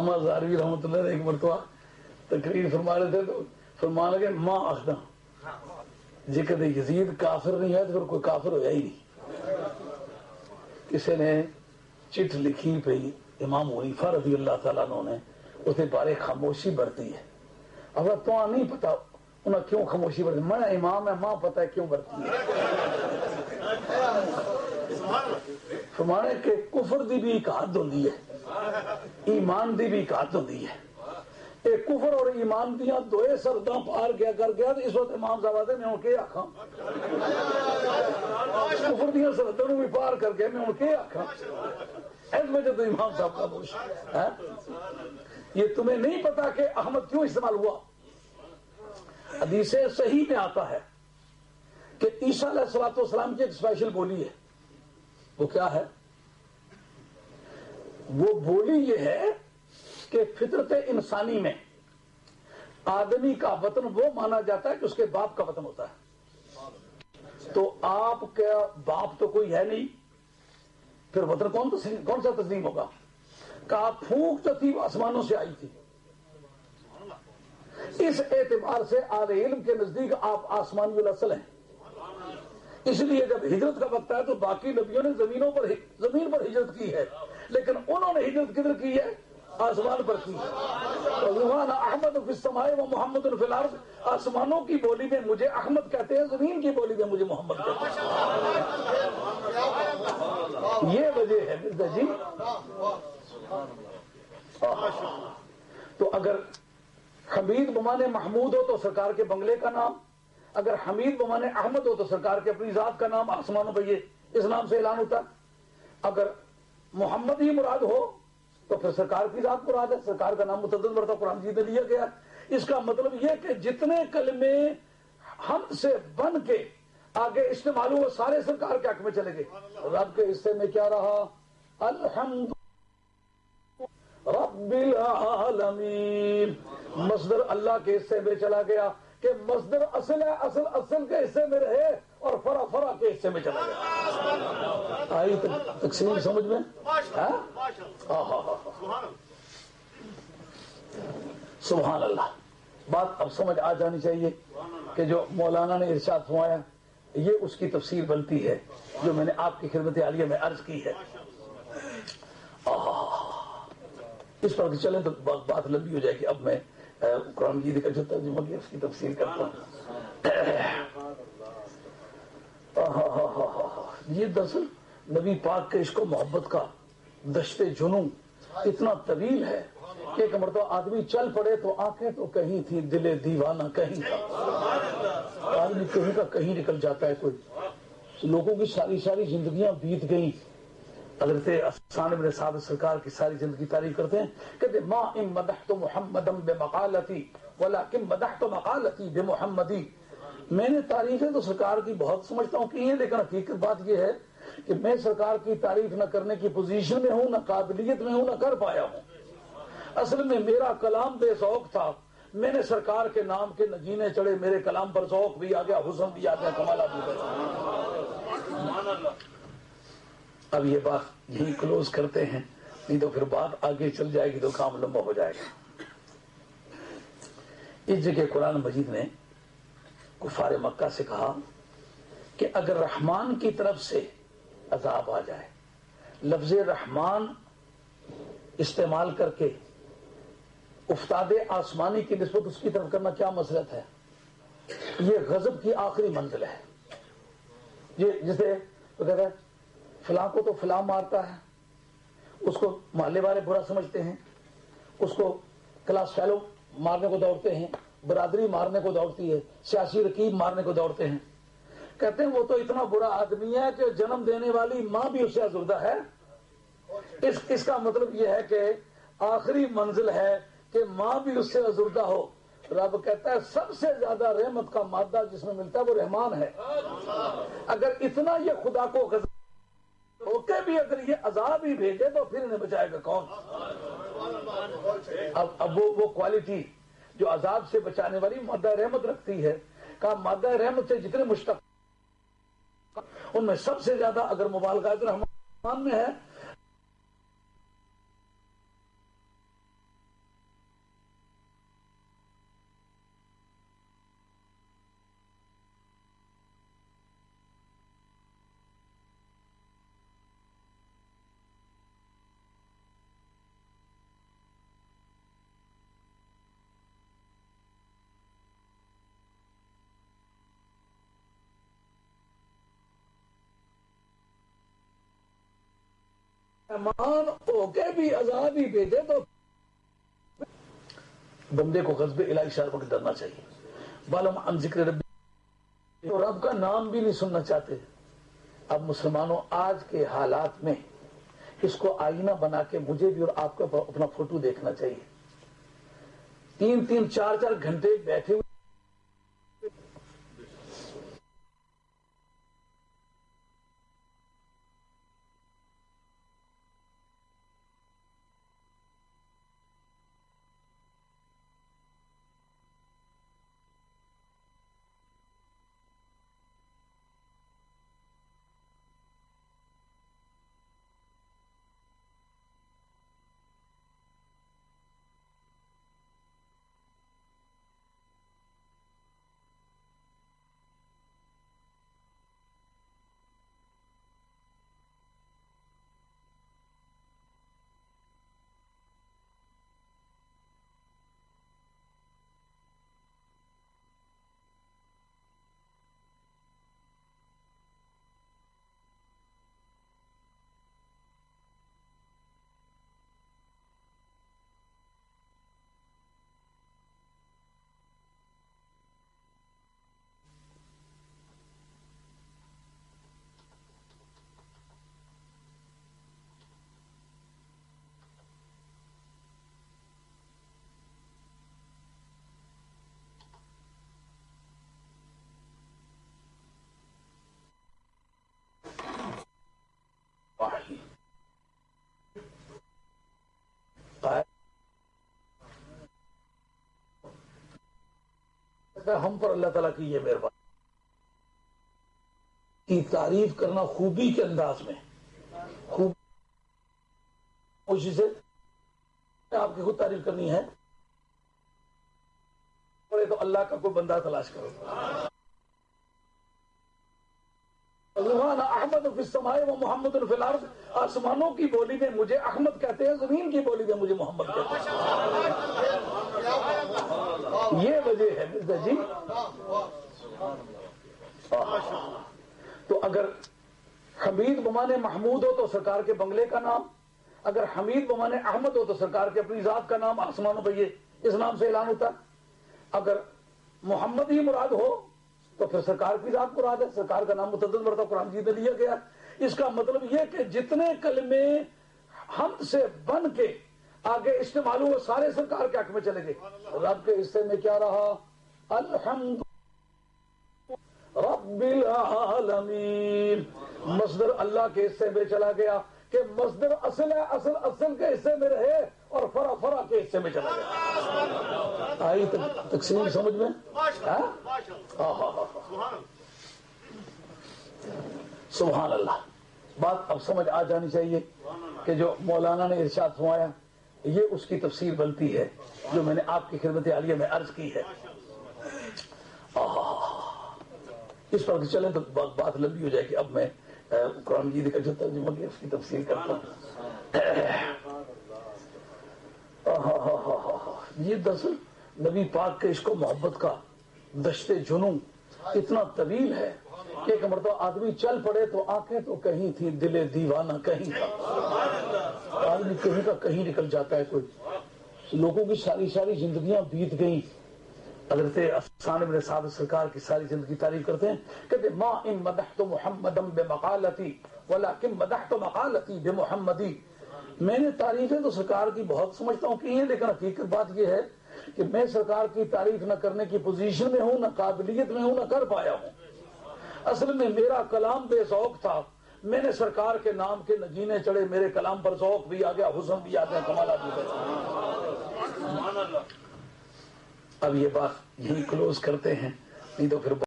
محمد زاروی رحمۃ اللہ ایک مرتبہ تقریر فرما رہے تھے تو فرمانے لگے ماں اخدا جی کہتے یزید کافر نہیں ہے تو پھر کوئی کافر ہوا ہی نہیں. کسی نے چٹھ لکھی پہ امام حنیفہ رضی اللہ تعالیٰ عنہ نے اس نے بارے خاموشی برتی ہے. اب تو نہیں پتا انہیں کیوں خاموشی برتی, میں امام ہے ماں پتا ہے کیوں برتی ہے. فرمانے کہ کفر دی بھی ایک حد ہوتی ہے, ایمان دی بھی ایک حد ہوتی ہے. ایک کفر اور ایمان دیاں دوئے سرداں پار کیا کر گیا تو اس وقت امام صاحب آتے میں ان کے آخاں کفر دیاں سردوں بھی پار کر گیا میں ان کے آخاں اس وجہ تو امام صاحب کا بوش ہے. یہ تمہیں نہیں پتا کہ احمد کیوں استعمال ہوا. حدیث صحیح میں آتا ہے کہ عیسیٰ علیہ الصلوۃ والسلام کی ایک اسپیشل بولی ہے. وہ کیا ہے؟ وہ بولی یہ ہے کہ فطرت انسانی میں آدمی کا وطن وہ مانا جاتا ہے کہ اس کے باپ کا وطن ہوتا ہے. تو آپ کا باپ تو کوئی ہے نہیں, پھر وطن کون سا تسلیم ہوگا؟ کہ پھونک تو تھی وہ آسمانوں سے آئی تھی. اس اعتبار سے اہل علم کے نزدیک آپ آسمانی الاصل ہیں. اس لیے جب ہجرت کا وقت ہے تو باقی نبیوں نے زمین پر ہجرت کی ہے, لیکن انہوں نے ہجرت کدھر کی ہے؟ آسمان پر کی. احمد فی السماء و محمد فی الارض, آسمانوں کی بولی میں مجھے احمد کہتے ہیں, زمین کی بولی میں مجھے محمد کہتے ہیں. یہ وجہ ہے مرزا جی. تو اگر حمید بمانے محمود ہو تو سرکار کے بنگلے کا نام, اگر حمید بمانے احمد ہو تو سرکار کے اپنی ذات کا نام آسمانوں پہ یہ اس نام سے اعلان ہوتا ہے. اگر محمد ہی مراد ہو تو پھر سرکار کی ذات مراد ہے, سرکار کا نام متعدد مرتبہ قرآن مجید میں لیا گیا. اس کا مطلب یہ کہ جتنے کلمے حمد سے بن کے آگے استعمال ہوئے سارے سرکار کے حق میں چلے گئے. رب کے حصے میں کیا رہا؟ الحمد رب العالمین. مصدر اللہ کے حصے میں چلا گیا کہ مصدر اصل ہے, اصل کے حصے میں رہے اور فرع فرع کے حصے میں چلا گیا. آئی تقسیم سمجھ میں؟ سبحان اللہ. بات اب سمجھ آ جانی چاہیے کہ جو مولانا نے ارشاد فرمایا یہ اس کی تفسیر بنتی ہے جو میں نے آپ کی خدمت عالیہ میں عرض کی ہے. اس پر چلیں تو بات لمبی ہو جائے گی. اب میں قرآن مجید کا جو ترجمہ کیا اس کی تفسیر کرتا ہوں. یہ دراصل نبی پاک کے عشق و محبت کا دشت جنوں اتنا طویل ہے کہ ایک مرتبہ آدمی چل پڑے تو آنکھیں تو کہیں تھی, دل دیوانہ کہیں تھا. آدمی کہیں کا کہیں نکل جاتا ہے. کوئی لوگوں کی ساری زندگیاں بیت گئیں. حضرت حسان بن ثابت سرکار کی ساری زندگی تعریف کرتے ہیں, کہتے ما ان مدحت محمدا بمقالتی ولکن مدحت مقالتی بمحمدی. میں نے تعریفیں تو سرکار کی بہت سمجھتا ہوں کی ہیں, لیکن حقیقت بات یہ ہے کہ میں سرکار کی تعریف نہ کرنے کی پوزیشن میں ہوں, نہ قابلیت میں ہوں, نہ کر پایا ہوں. اصل میں میرا کلام بے ذوق تھا. میں نے سرکار کے نام کے نگینے چڑھے, میرے کلام پر ذوق بھی آ گیا, حسن بھی آ گیا, کمالات بھی آ گیا. اب یہ بات یہی کلوز کرتے ہیں, نہیں تو پھر بات آگے چل جائے گی تو کام لمبا ہو جائے گا. اس جگہ قرآن مجید نے کفار مکہ سے کہا کہ اگر رحمان کی طرف سے عذاب آ جائے, لفظ رحمان استعمال کر کے افتاد آسمانی کی نسبت اس کی طرف کرنا کیا مسئلت ہے؟ یہ غضب کی آخری منزل ہے. یہ جسے تو کہتا ہے فلاں کو تو فلاں مارتا ہے, اس کو محلے والے برا سمجھتے ہیں, اس کو کلاس فیلو مارنے کو دوڑتے ہیں, برادری مارنے کو دوڑتی ہے, سیاسی رقیب مارنے کو دوڑتے ہیں. کہتے ہیں وہ تو اتنا برا آدمی ہے کہ جنم دینے والی ماں بھی اس سے ازردہ ہے. اس کا مطلب یہ ہے کہ آخری منزل ہے کہ ماں بھی اس سے ازردہ ہو. رب کہتا ہے سب سے زیادہ رحمت کا مادہ جس میں ملتا ہے وہ رحمان ہے. اگر اتنا یہ خدا کو غضب ہو کے بھی اگر یہ عذاب ہی بھیجے تو پھر انہیں بچائے گا کون؟ اب وہ کوالٹی جو عذاب سے بچانے والی مادہ رحمت رکھتی ہے, کہا مادہ رحمت سے جتنے مشتق ان میں سب سے زیادہ اگر مبالغہ رحمان میں ہے مہمان ہو کے بھی عذاب ہی بھیجے تو بندے کو غضب الہی شرم کے ڈرنا چاہیے. بالم عن ذکر ربی، تو رب کا نام بھی نہیں سننا چاہتے. اب مسلمانوں آج کے حالات میں اس کو آئینہ بنا کے مجھے بھی اور آپ کو اپنا فوٹو دیکھنا چاہیے. 3-3 4-4 گھنٹے بیٹھے ہوئے ہم پر اللہ تعالیٰ کی یہ مہربانی کی تعریف کرنا خوبی کے انداز میں، خوب کوشش سے آپ کی خود تعریف کرنی ہے تو اللہ کا کوئی بندہ تلاش کرو. احمد فی السماء و محمد فی الارض، آسمانوں کی بولی میں مجھے احمد کہتے ہیں، زمین کی بولی میں مجھے محمد کہتے ہیں. یہ وجہ ہے مرزا جی. تو اگر حمید بمانے محمود ہو تو سرکار کے بنگلے کا نام، اگر حمید بمانے احمد ہو تو سرکار کے اپنی ذات کا نام آسمانوں پہ یہ اس نام سے اعلان ہوتا. اگر محمد ہی مراد ہو تو پھر سرکار کی ذات مراد ہے. سرکار کا نام متعدد مرتبہ قرآن مجید میں لیا گیا. اس کا مطلب یہ کہ جتنے کلمے حمد سے بن کے آگے استعمال ہوئے سارے سرکار کے حق میں چلے گئے. رب کے حصے میں کیا رہا؟ الحمد رب العالمین. مصدر اللہ کے حصے میں چلا گیا کہ مصدر اصل ہے، اصل کے حصے میں رہے اور فرع فرع کے حصے میں چلا گیا. آئی تقسیم سمجھ میں؟ سبحان اللہ. بات اب سمجھ آ جانی چاہیے کہ جو مولانا نے ارشاد فرمایا یہ اس کی تفسیر بنتی ہے جو میں نے آپ کی خدمت عالیہ میں عرض کی ہے. اس پر چلیں تو بات لمبی ہو جائے گی. اب میں قرآن مجید کا جو ترجمہ کیا اس کی تفسیر کرتا ہوں. یہ دراصل نبی پاک کے عشق و محبت کا دشت جنوں اتنا طویل ہے کہ ایک مرتبہ آدمی چل پڑے تو آنکھیں تو کہیں تھی، دل دیوانہ کہیں تھا. آدمی کہیں کا کہیں نکل جاتا ہے. کوئی لوگوں کی ساری زندگیاں بیت گئیں. حضرت افسانہ بن سعد سرکار کی ساری زندگی تعریف کرتے ہیں، کہتے ما ان مدحت محمدم بمقالتی ولکن مدحت مقالتی بمحمدی. میں نے تعریفیں تو سرکار کی بہت سمجھتا ہوں کی ہیں، لیکن حقیقت بات یہ ہے کہ میں سرکار کی تعریف نہ کرنے کی پوزیشن میں ہوں، نہ قابلیت میں ہوں، نہ کر پایا ہوں. اصل میں میرا کلام بے ذوق تھا. میں نے سرکار کے نام کے نگینے چڑھے، میرے کلام پر ذوق بھی آ گیا، حسن بھی آ گیا، کمالات بھی آ گیا. اب یہ بات یہی کلوز کرتے ہیں، نہیں تو پھر